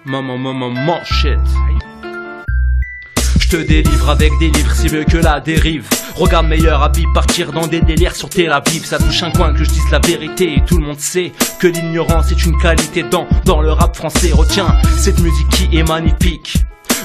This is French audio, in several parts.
Manchette. Je te délivre avec des livres si mieux que la dérive. Regarde meilleur habit, partir dans des délires sur Tel Aviv. Ça touche un coin que je dise la vérité et tout le monde sait que l'ignorance est une qualité dans le rap français. Retiens cette musique qui est magnifique.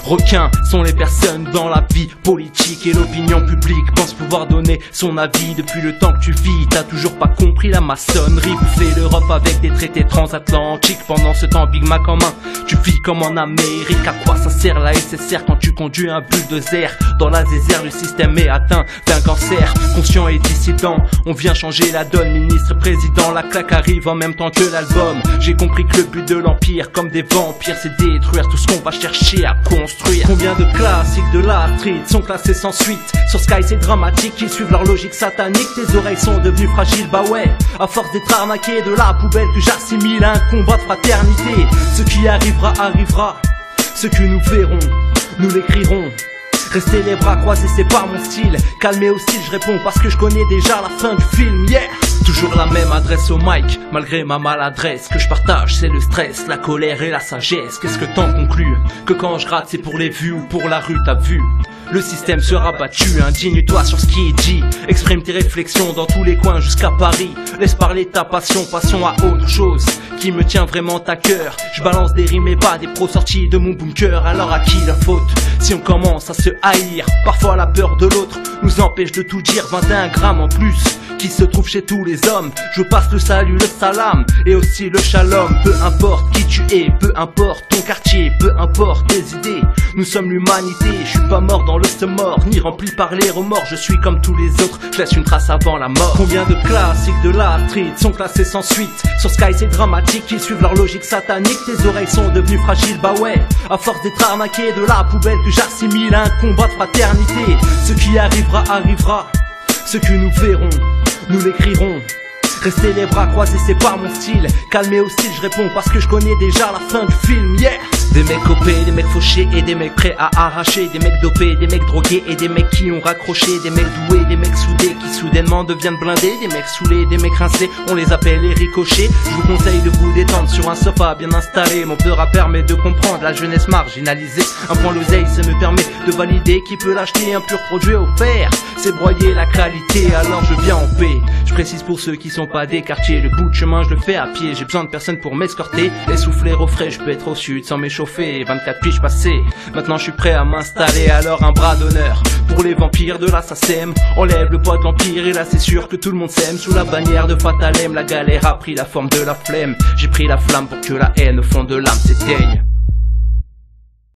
Requins sont les personnes dans la vie politique et l'opinion publique pense pouvoir donner son avis. Depuis le temps que tu vis, t'as toujours pas compris la maçonnerie. Bouffer l'Europe avec des traités transatlantiques. Pendant ce temps, Big Mac en main, tu vis comme en Amérique. À quoi ça sert la SSR quand tu conduis un bulldozer? Dans la désert, le système est atteint d'un cancer. Conscient et dissident, on vient changer la donne. Ministre, président, la claque arrive en même temps que l'album. J'ai compris que le but de l'empire, comme des vampires, c'est détruire tout ce qu'on va chercher à construire. Combien de classiques de la street sont classés sans suite? Sur Sky c'est dramatique, ils suivent leur logique satanique. Tes oreilles sont devenues fragiles, bah ouais. À force d'être arnaqué de la poubelle que j'assimile à un combat de fraternité. Ce qui arrivera, arrivera. Ce que nous verrons, nous l'écrirons. Rester les bras croisés c'est pas mon style. Calmer au style je réponds parce que je connais déjà la fin du film, yeah. Toujours la même adresse au mic, malgré ma maladresse. Ce que je partage c'est le stress, la colère et la sagesse. Qu'est-ce que t'en conclus? Que quand je rate c'est pour les vues ou pour la rue, t'as vu? Le système sera battu, indigne-toi sur ce qui est dit. Exprime tes réflexions dans tous les coins jusqu'à Paris. Laisse parler ta passion, passons à autre chose qui me tient vraiment à cœur. Je balance des rimes et pas des pros sortis de mon bunker. Alors à qui la faute si on commence à se haïr? Parfois la peur de l'autre nous empêche de tout dire. 21 grammes en plus qui se trouve chez tous les hommes. Je passe le salut, le salam et aussi le shalom. Peu importe qui tu es, peu importe ton quartier, peu importe tes idées, nous sommes l'humanité. Je suis pas mort dans le mort, ni rempli par les remords. Je suis comme tous les autres, je laisse une trace avant la mort. Combien de classiques de la street sont classés sans suite? Sur Sky c'est dramatique, ils suivent leur logique satanique. Tes oreilles sont devenues fragiles, bah ouais. À force d'être arnaqué de la poubelle que j'assimile à un combat de fraternité. Ce qui arrivera, arrivera. Ce que nous verrons, nous l'écrirons. Rester les bras croisés c'est pas mon style. Calmer au style je réponds parce que je connais déjà la fin du film, yeah. Des mecs copés, des mecs fauchés et des mecs prêts à arracher. Des mecs dopés, des mecs drogués et des mecs qui ont raccroché. Des mecs doués, des mecs soudés qui soudainement deviennent blindés. Des mecs saoulés, des mecs rincés, on les appelle les ricochets. Je vous conseille de vous détendre sur un sofa bien installé. Mon peur permet de comprendre la jeunesse marginalisée. Un point l'oseille ça me permet de valider qui peut l'acheter. Un pur produit offert, c'est broyer la qualité. Alors je viens en paix, je précise pour ceux qui sont pas des quartiers. Le bout de chemin je le fais à pied, j'ai besoin de personne pour m'escorter. Essouffler au frais, je peux être au sud sans m'échauffer. 24 piges passées, maintenant je suis prêt à m'installer. Alors un bras d'honneur pour les vampires de la SACEM. Enlève le poids de l'empire et là c'est sûr que tout le monde s'aime. Sous la bannière de Fatalem, la galère a pris la forme de la flemme. J'ai pris la flamme pour que la haine au fond de l'âme s'éteigne.